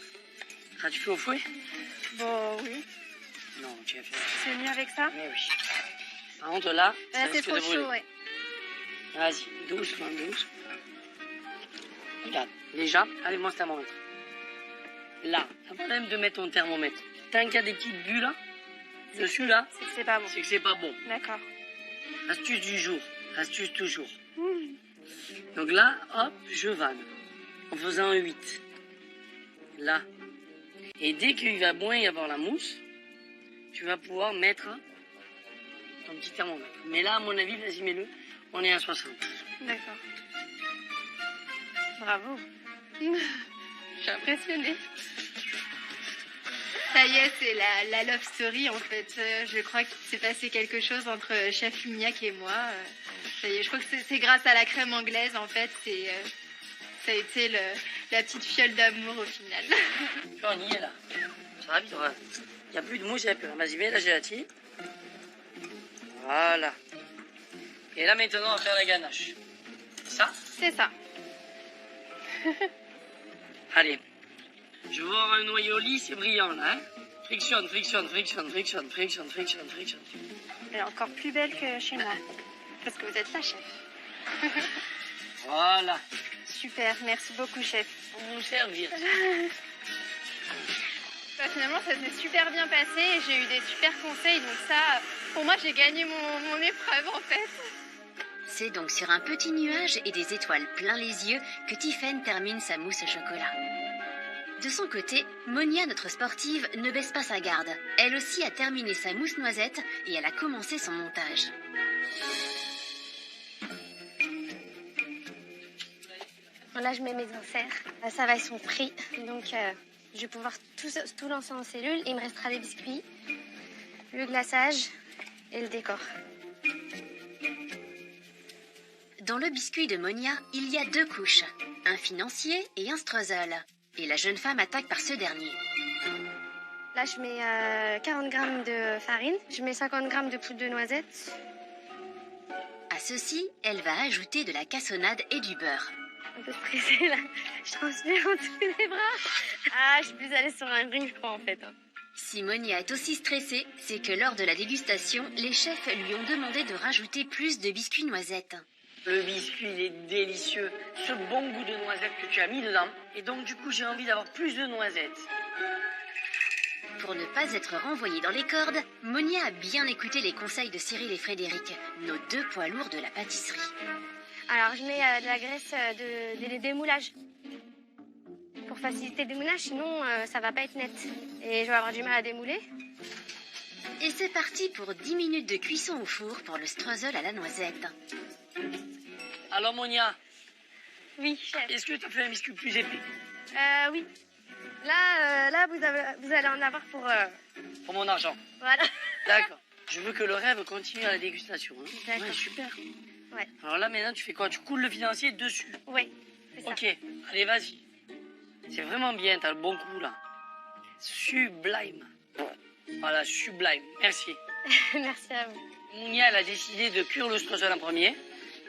Ah, tu fais au fouet? Bon, oui. Non, tu as fait... C'est mieux avec ça? Oui, oui. Par contre, là, ça c'est risque trop de brûler. chaud, ouais. Vas-y, doucement. Regarde, déjà, allez-moi ce thermomètre. Là, avant même de mettre ton thermomètre, tant qu'il y a des petites bulles là, dessus là, C'est que c'est pas bon. c'est que c'est pas bon. D'accord. Astuce du jour, astuce toujours. Donc là, hop, je vanne. En faisant un 8. Là. Et dès qu'il va moins y avoir la mousse, tu vas pouvoir mettre ton petit thermomètre. Mais là, à mon avis, vas-y, mets-le. On est à 60. D'accord. Bravo. Je suis impressionnée. Ça y est, c'est la love story en fait. Je crois qu'il s'est passé quelque chose entre Chef Lignac et moi. Ça y est, je crois que c'est grâce à la crème anglaise en fait. Ça a été la petite fiole d'amour au final. On y est là. Ça va vite, il n'y a plus de mousse, il n'y a plus rien. Vas-y, mets la gélatine. Voilà. Et là maintenant, on va faire la ganache. C'est ça? C'est ça. Allez. Je veux voir un noyau lisse et brillant là. Hein, frictionne. Elle est encore plus belle que chez moi. Parce que vous êtes la chef. Voilà. Super, merci beaucoup chef. Pour nous servir. Finalement, ça s'est super bien passé et j'ai eu des super conseils. Donc ça, pour moi, j'ai gagné mon épreuve en fait. C'est donc sur un petit nuage et des étoiles plein les yeux que Tiphaine termine sa mousse au chocolat. De son côté, Monia, notre sportive, ne baisse pas sa garde. Elle aussi a terminé sa mousse noisette et elle a commencé son montage. Là, je mets mes inserts. Ça va, ils sont pris. Donc, je vais pouvoir tout lancer en cellule. Il me restera les biscuits, le glaçage et le décor. Dans le biscuit de Monia, il y a 2 couches, un financier et un streusel. Et la jeune femme attaque par ce dernier. Là, je mets 40 grammes de farine. Je mets 50 grammes de poudre de noisette. À ceci, elle va ajouter de la cassonade et du beurre. Un peu stressée, là. Je transpire en tous les bras. Ah, je suis plus allée sur un ring, je crois, en fait. Si Monia est aussi stressée, c'est que lors de la dégustation, les chefs lui ont demandé de rajouter plus de biscuits noisettes. Le biscuit, il est délicieux. Ce bon goût de noisette que tu as mis dedans. Et donc, du coup, j'ai envie d'avoir plus de noisettes. Pour ne pas être renvoyée dans les cordes, Monia a bien écouté les conseils de Cyril et Frédéric, nos 2 poids lourds de la pâtisserie. Alors, je mets de la graisse de démoulage. Pour faciliter le démoulage, sinon, ça va pas être net. Et je vais avoir du mal à démouler. Et c'est parti pour 10 minutes de cuisson au four pour le streusel à la noisette. Alors, Monia, Oui, chef. est-ce que tu as fait un biscuit plus épais? Oui. Là, vous allez en avoir pour... Pour mon argent. Voilà. D'accord. Je veux que le rêve continue à la dégustation. Hein. D'accord. Ouais, super. Ouais. Alors là, maintenant, tu fais quoi? Tu coules le financier dessus. Oui, c'est ça. Ok, allez, vas-y. C'est vraiment bien, t'as le bon coup là. Sublime. Voilà, sublime. Merci. Merci à vous. Mounia, elle a décidé de cuire le strozol en premier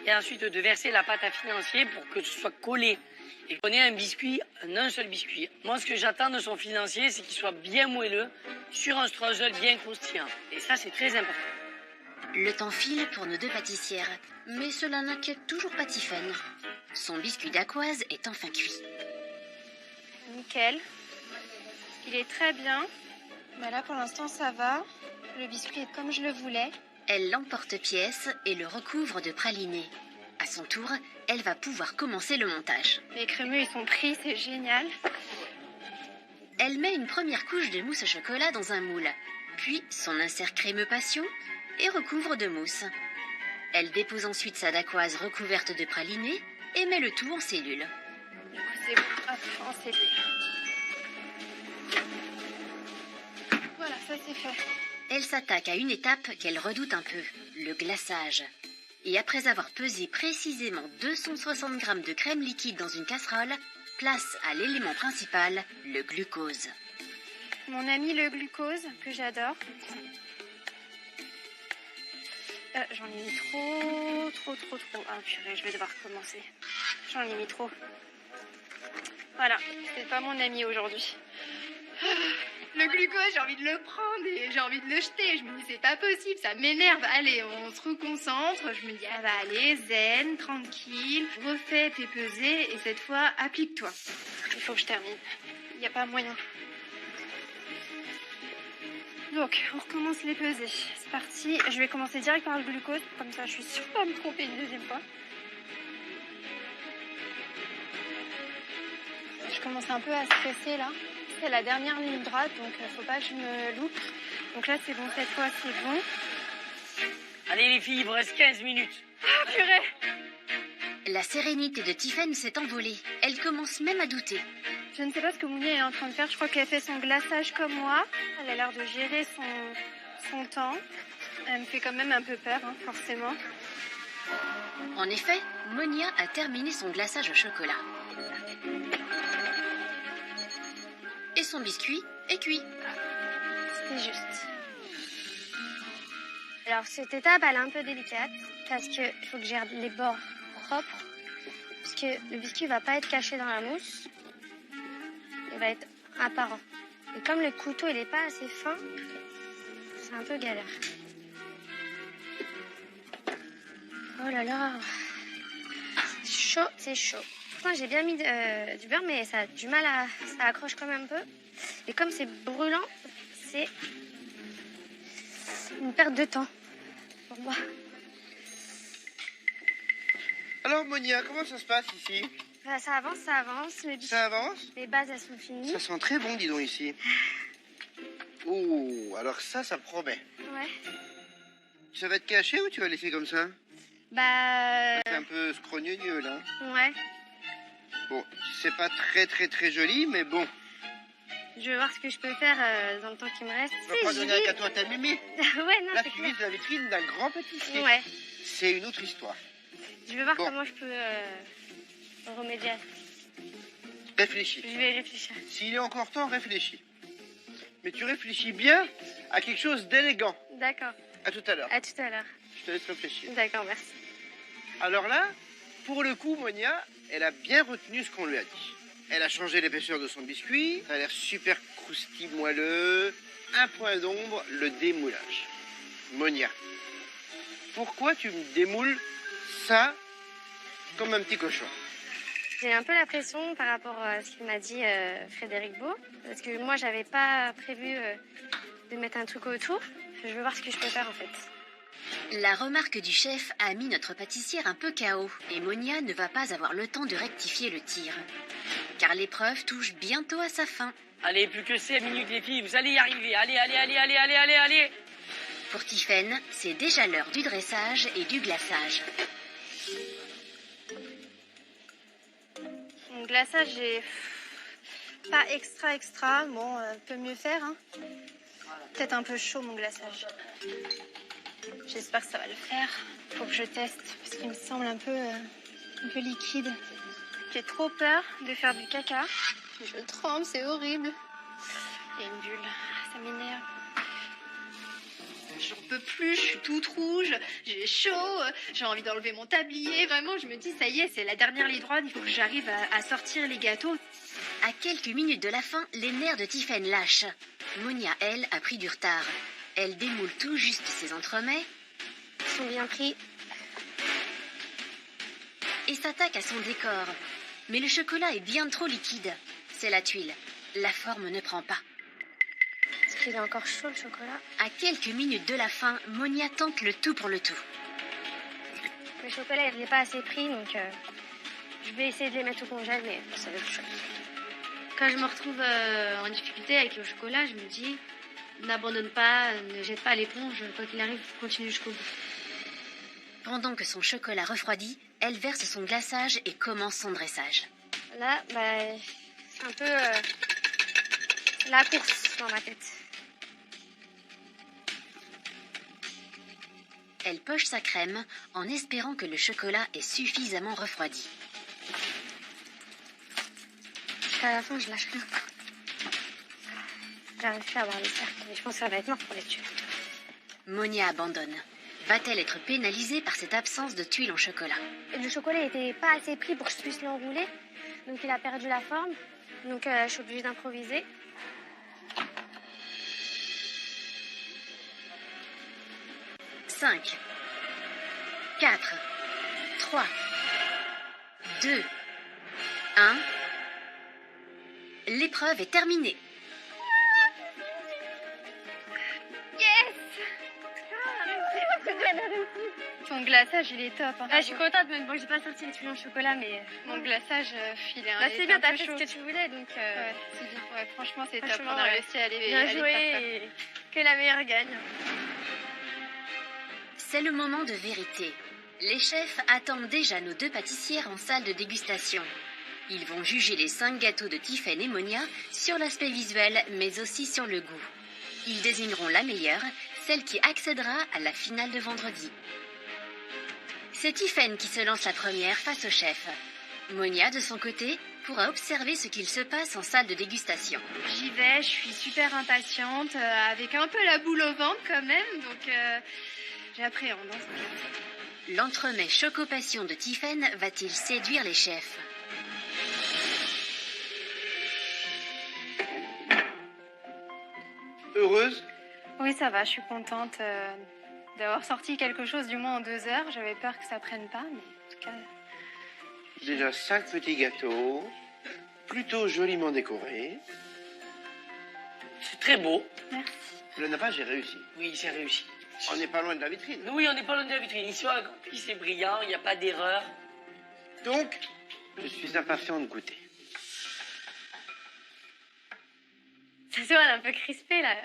et ensuite de verser la pâte à financier pour que ce soit collé et qu'on ait un seul biscuit. Moi, ce que j'attends de son financier, c'est qu'il soit bien moelleux sur un strozol bien croustillant. Et ça, c'est très important. Le temps file pour nos deux pâtissières, mais cela n'inquiète toujours pas Tiffaine. Son biscuit dacquoise est enfin cuit. Nickel. Il est très bien. Bah là, pour l'instant, ça va. Le biscuit est comme je le voulais. Elle l'emporte-pièce et le recouvre de praliné. À son tour, elle va pouvoir commencer le montage. Les crémeux, ils sont pris, c'est génial. Elle met une première couche de mousse au chocolat dans un moule, puis son insert crémeux passion et recouvre de mousse. Elle dépose ensuite sa dacquoise recouverte de praliné et met le tout en cellule. Du coup, c'est bon. Hop, en cellule. Voilà, ça c'est fait. Elle s'attaque à une étape qu'elle redoute un peu, le glaçage. Et après avoir pesé précisément 260 g de crème liquide dans une casserole, place à l'élément principal, le glucose. Mon ami le glucose, que j'adore. J'en ai mis trop. Ah purée, je vais devoir recommencer. J'en ai mis trop. Voilà, c'est pas mon ami aujourd'hui. Le glucose, j'ai envie de le prendre et j'ai envie de le jeter. Je me dis, c'est pas possible, ça m'énerve. Allez, on se reconcentre. Je me dis, ah bah allez, zen, tranquille, refais tes pesées et cette fois, applique-toi. Il faut que je termine. Il n'y a pas moyen. Donc, on recommence les pesées. C'est parti. Je vais commencer direct par le glucose. Comme ça, je suis sûre de pas me tromper une deuxième fois. Je commence un peu à stresser là. C'est la dernière ligne droite, donc faut pas que je me loupe. Donc là, c'est bon, cette fois, c'est bon. Allez les filles, il vous reste 15 minutes. Ah, purée! La sérénité de Tiffaine s'est envolée. Elle commence même à douter. Je ne sais pas ce que Mounia est en train de faire. Je crois qu'elle fait son glaçage comme moi. Elle a l'air de gérer son temps. Elle me fait quand même un peu peur, hein, forcément. En effet, Monia a terminé son glaçage au chocolat. Et son biscuit est cuit. C'était juste. Alors cette étape, elle est un peu délicate parce qu'il faut que j'ai les bords propres. Parce que le biscuit va pas être caché dans la mousse. Il va être apparent. Et comme le couteau, il est pas assez fin, c'est un peu galère. Oh là là. C'est chaud, c'est chaud. Pourtant, j'ai bien mis du beurre, mais ça a du mal à... Ça accroche quand même un peu. Et comme c'est brûlant, c'est une perte de temps pour moi. Alors, Monia, comment ça se passe ici? Bah, ça avance. Ça avance? Les bases, elles sont finies. Ça sent très bon, dis donc, ici. Oh, alors ça promet. Ouais. Ça va être caché ou tu vas laisser comme ça? Bah... C'est un peu scrogneux, là. Ouais. Bon, c'est pas très joli, mais bon. Je vais voir ce que je peux faire dans le temps qui me reste. Tu vas pas donner un gâteau à ta mémé? Ouais, non, Là, c'est tu clair. vises la vitrine d'un grand pâtissier. Ouais. C'est une autre histoire. Je vais voir Bon. comment je peux remédier à ça. Réfléchis. Je vais réfléchir. S'il est encore temps, réfléchis. Mais tu réfléchis bien à quelque chose d'élégant. D'accord. À tout à l'heure. À tout à l'heure. Je te laisse réfléchir. D'accord, merci. Alors là, pour le coup, Monia, elle a bien retenu ce qu'on lui a dit. Elle a changé l'épaisseur de son biscuit. Ça a l'air super croustille moelleux. Un point d'ombre, le démoulage. Monia, pourquoi tu me démoules ça comme un petit cochon? J'ai un peu la pression par rapport à ce qu'il m'a dit Frédéric Beau. Parce que moi, j'avais pas prévu de mettre un truc autour. Je vais voir ce que je peux faire en fait. La remarque du chef a mis notre pâtissière un peu KO et Monia ne va pas avoir le temps de rectifier le tir. Car l'épreuve touche bientôt à sa fin. Allez, plus que 5 minutes les filles, vous allez y arriver. Allez. Pour Tiffaine, c'est déjà l'heure du dressage et du glaçage. Mon glaçage, j'ai pas extra. Bon, peut mieux faire. Hein. Peut-être un peu chaud mon glaçage. J'espère que ça va le faire. Faut que je teste parce qu'il me semble un peu liquide. J'ai trop peur de faire du caca. Je tremble, c'est horrible. Il y a une bulle, ça m'énerve. J'en peux plus, je suis toute rouge, j'ai chaud, j'ai envie d'enlever mon tablier. Vraiment, je me dis, ça y est, c'est la dernière ligne droite, il faut que j'arrive à sortir les gâteaux. À quelques minutes de la fin, les nerfs de Tiphaine lâchent. Monia, elle, a pris du retard. Elle démoule tout juste ses entremets Ils sont bien pris. et s'attaque à son décor. Mais le chocolat est bien trop liquide. C'est la tuile. La forme ne prend pas. Est-ce qu'il est encore chaud, le chocolat? À quelques minutes de la fin, Monia tente le tout pour le tout. Le chocolat, il n'est pas assez pris, donc je vais essayer de les mettre au congèle, mais ça va être chaud. Quand je me retrouve en difficulté avec le chocolat, je me dis, n'abandonne pas, ne jette pas l'éponge, quoi qu'il arrive, continue jusqu'au bout. Pendant que son chocolat refroidit, elle verse son glaçage et commence son dressage. Là, c'est un peu la course dans ma tête. Elle poche sa crème en espérant que le chocolat est suffisamment refroidi. Jusqu'à la fin, je lâche rien. J'arrive plus à avoir les cercles, mais je pense que ça va être mort pour les tuer. Monia abandonne. Va-t-elle être pénalisée par cette absence de tuiles en chocolat? Le chocolat n'était pas assez pris pour que je puisse l'enrouler, donc il a perdu la forme. Donc je suis obligée d'improviser. Cinq, 4, 3, 2, 1. L'épreuve est terminée. Ton glaçage, il est top. Hein. Je suis contente, même bon, j'ai pas sorti les tuiles en chocolat, mais Mon glaçage, il est c'est bien, t'as fait chaud. ce que tu voulais, donc Ouais, c'est bien. Ouais, franchement, c'est top. Franchement, On a ouais. réussi à aller bien aller joué faire ça. et que la meilleure gagne. C'est le moment de vérité. Les chefs attendent déjà nos 2 pâtissières en salle de dégustation. Ils vont juger les 5 gâteaux de Tiphaine et Monia sur l'aspect visuel, mais aussi sur le goût. Ils désigneront la meilleure, celle qui accédera à la finale de vendredi. C'est Tiphaine qui se lance la première face au chef. Monia, de son côté, pourra observer ce qu'il se passe en salle de dégustation. J'y vais, je suis super impatiente, avec un peu la boule au ventre quand même, donc j'appréhende. Hein, L'entremet Choco-Passion de Tiphaine va-t-il séduire les chefs? Heureuse? Oui, ça va, je suis contente d'avoir sorti quelque chose du moins en 2 heures. J'avais peur que ça prenne pas, mais en tout cas... Déjà 5 petits gâteaux, plutôt joliment décorés. C'est très beau. Merci. Le nappage est réussi. Oui, c'est réussi. On n'est pas loin de la vitrine. Oui, on n'est pas loin de la vitrine. Ils sont accomplis, c'est brillant, il n'y a pas d'erreur. Donc, je suis impatient de goûter. Ça se voit, elle est un peu crispée, là.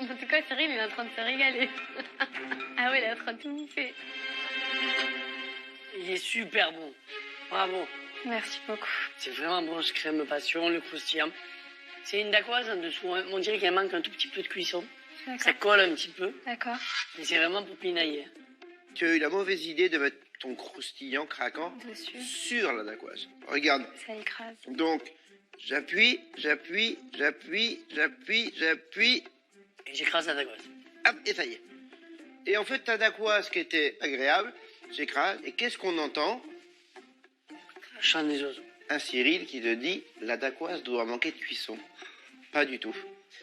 En tout cas, Cyril, il est en train de se régaler. Ah oui, il est en train de tout bouffer. Il est super bon. Bravo. Merci beaucoup. C'est vraiment bon, ce crème passion, le croustillant. C'est une dacquoise en dessous. Hein. On dirait qu'il manque un tout petit peu de cuisson. Ça D'accord. colle un petit peu. D'accord. Mais c'est vraiment pour pinailler. Tu as eu la mauvaise idée de mettre ton croustillant craquant Dessus, sur la dacquoise. Regarde. ça écrase. Donc, j'appuie. Et j'écrase la dacquoise. Hop, et ça y est. Et en fait, ta dacquoise qui était agréable, j'écrase. Et qu'est-ce qu'on entend? Chant des oiseaux. Un Cyril qui te dit la dacquoise doit manquer de cuisson. Pas du tout.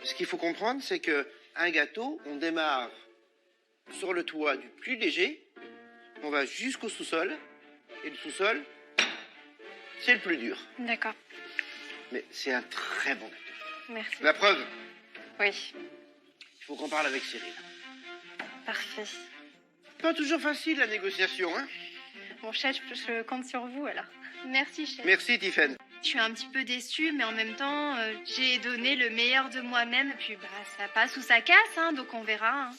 Ce qu'il faut comprendre, c'est que un gâteau, on démarre sur le toit du plus léger, on va jusqu'au sous-sol, et le sous-sol, c'est le plus dur. D'accord. Mais c'est un très bon gâteau. Merci. La preuve, Oui, il faut qu'on parle avec Cyril. parfait. Pas toujours facile la négociation, hein? Bon, chef, je compte sur vous, alors. Merci, chef. Merci Tiphaine. Je suis un petit peu déçue, mais en même temps, j'ai donné le meilleur de moi-même. Puis, ça passe ou ça casse, hein, donc on verra. Hein.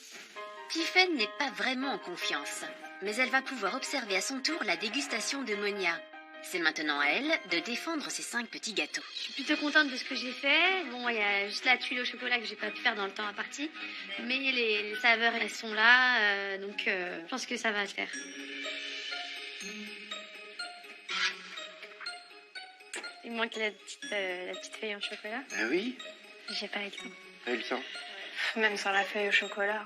Tiphaine n'est pas vraiment en confiance, mais elle va pouvoir observer à son tour la dégustation de Monia. C'est maintenant à elle de défendre ses 5 petits gâteaux. Je suis plutôt contente de ce que j'ai fait. Bon, il y a juste la tuile au chocolat que j'ai pas pu faire dans le temps imparti. Mais les saveurs, elles sont là. Donc, je pense que ça va le faire. Il manque la petite feuille en chocolat. Ah oui? J'ai pas eu le temps. Pas eu le temps. Même sans la feuille au chocolat,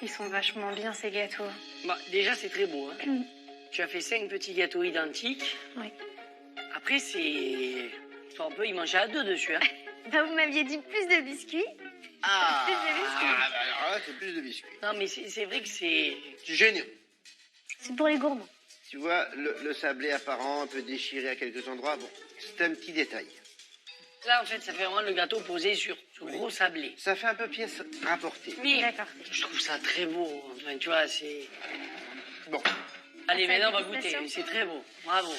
ils sont vachement bien ces gâteaux. Bah, déjà, c'est très beau. Hein. Tu as fait 5 petits gâteaux identiques. Oui. Après, on peut y manger à 2 dessus. Hein. Bah, vous m'aviez dit plus de biscuits. Ah, Plus de biscuits. alors là, c'est plus de biscuits. Non, mais c'est vrai que c'est... C'est génial. C'est pour les gourmands. Tu vois, le sablé apparent, un peu déchiré à quelques endroits, bon, c'est un petit détail. Là, en fait, ça fait vraiment le gâteau posé sur gros sablé. Ça fait un peu pièce rapportée. Mais D'accord. je trouve ça très beau. Enfin, tu vois, c'est... Bon, Allez, Ça, maintenant, on va dégustation. goûter. C'est très beau. Bravo.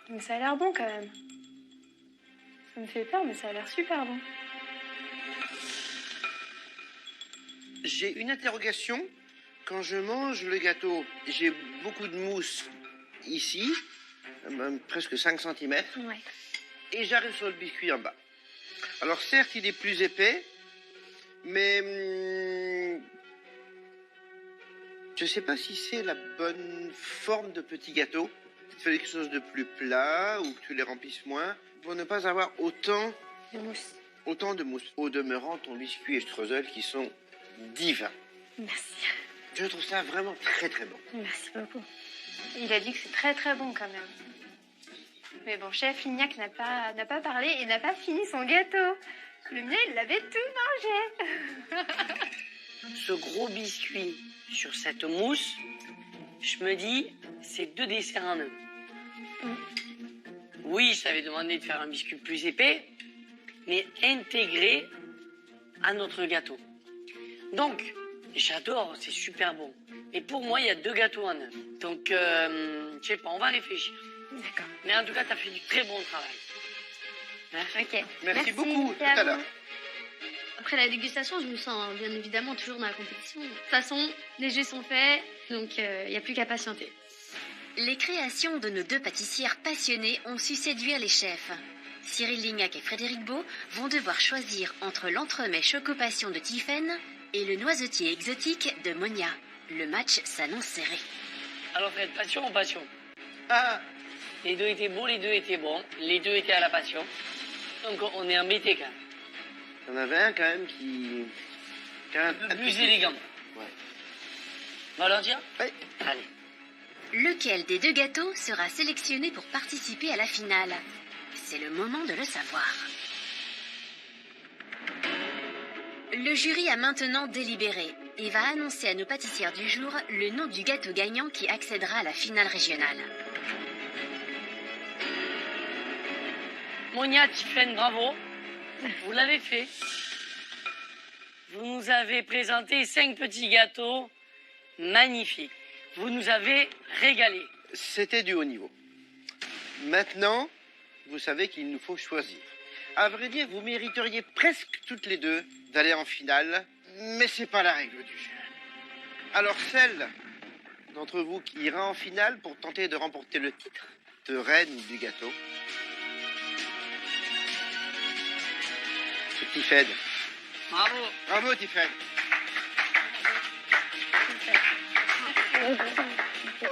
Mais ça a l'air bon quand même. Ça me fait peur, mais ça a l'air super bon. j'ai une interrogation. Quand je mange le gâteau, j'ai beaucoup de mousse ici, même presque 5 cm, Ouais. et j'arrive sur le biscuit en bas. Alors certes, il est plus épais, mais je ne sais pas si c'est la bonne forme de petit gâteau. Il fallait quelque chose de plus plat ou que tu les remplisses moins pour ne pas avoir autant De mousse. de mousse. Au demeurant, ton biscuit et streusel qui sont divins. Merci. Je trouve ça vraiment très très bon. Merci beaucoup. Il a dit que c'est très très bon quand même. Mais bon, chef Lignac n'a pas parlé et n'a pas fini son gâteau. Le mien, il l'avait tout mangé. Ce gros biscuit sur cette mousse, je me dis, c'est 2 desserts en un. Oui, je t'avais demandé de faire un biscuit plus épais, mais intégré à notre gâteau. Donc, j'adore, c'est super bon. Et pour moi, il y a 2 gâteaux en un. Donc, je sais pas, on va réfléchir. D'accord. Mais en tout cas, tu as fait du très bon travail. Hein? Ok. Merci beaucoup, c'est tout à vous. l'heure. Après la dégustation, je me sens bien évidemment toujours dans la compétition. De toute façon, les jeux sont faits, donc il n'y a plus qu'à patienter. Les créations de nos 2 pâtissières passionnées ont su séduire les chefs. Cyril Lignac et Frédéric Beau vont devoir choisir entre l'entremets Choco-Passion de Tiphaine et le noisetier exotique de Monia. Le match s'annonce serré. Alors, Fred, passion ou passion? Ah, Les 2 étaient beaux, les 2 étaient bons, les 2 étaient à la passion. Donc, on est embêtés quand même. il y en avait un quand même qui... Un peu plus élégant. Ouais. On va leur dire? Oui. Allez. Lequel des 2 gâteaux sera sélectionné pour participer à la finale? C'est le moment de le savoir. Le jury a maintenant délibéré et va annoncer à nos pâtissières du jour le nom du gâteau gagnant qui accédera à la finale régionale. Monia, Tiphaine, bravo. Vous l'avez fait. Vous nous avez présenté 5 petits gâteaux magnifiques. Vous nous avez régalé. C'était du haut niveau. Maintenant, vous savez qu'il nous faut choisir. À vrai dire, vous mériteriez presque toutes les 2 d'aller en finale, mais c'est pas la règle du jeu. Alors celle d'entre vous qui ira en finale pour tenter de remporter le titre de reine du gâteau, c'est Tiphaine. Bravo. Bravo Tiphaine. Oh,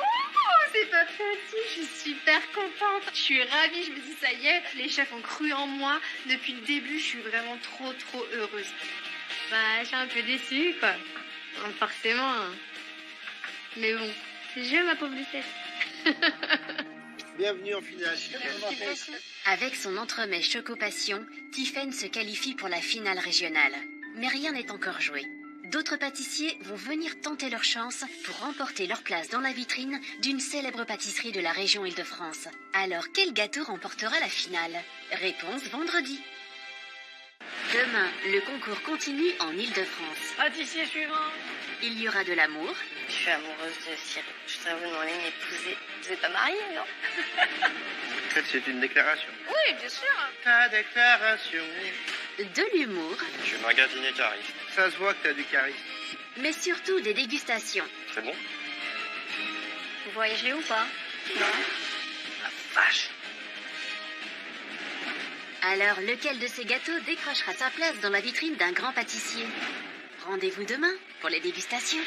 c'est pas facile, je suis super contente. Je suis ravie, je me dis ça y est, les chefs ont cru en moi. Depuis le début, je suis vraiment trop heureuse. Bah, je suis un peu déçue, quoi. Forcément. Hein. Mais bon, c'est le jeu, ma pauvre Lucette. Bienvenue en finale. Tiphaine. Avec son entremets Choco-Passion, Tiphaine se qualifie pour la finale régionale. Mais rien n'est encore joué. D'autres pâtissiers vont venir tenter leur chance pour remporter leur place dans la vitrine d'une célèbre pâtisserie de la région Île-de-France. Alors, quel gâteau remportera la finale? Réponse vendredi. Demain, le concours continue en Île-de-France. Pâtissier suivant. Il y aura de l'amour, Je suis amoureuse de Cyril. Je voudrais vous demander de m'épouser. Vous n'êtes pas mariés, non? En fait, c'est une déclaration. Oui, bien sûr. Ta déclaration. de l'humour, Je suis magasinier cariste. Ça se voit que t'as du charisme. mais surtout des dégustations. C'est bon? Vous voyagez ou pas? Non. La vache. Alors, lequel de ces gâteaux décrochera sa place dans la vitrine d'un grand pâtissier? Rendez-vous demain pour les dégustations.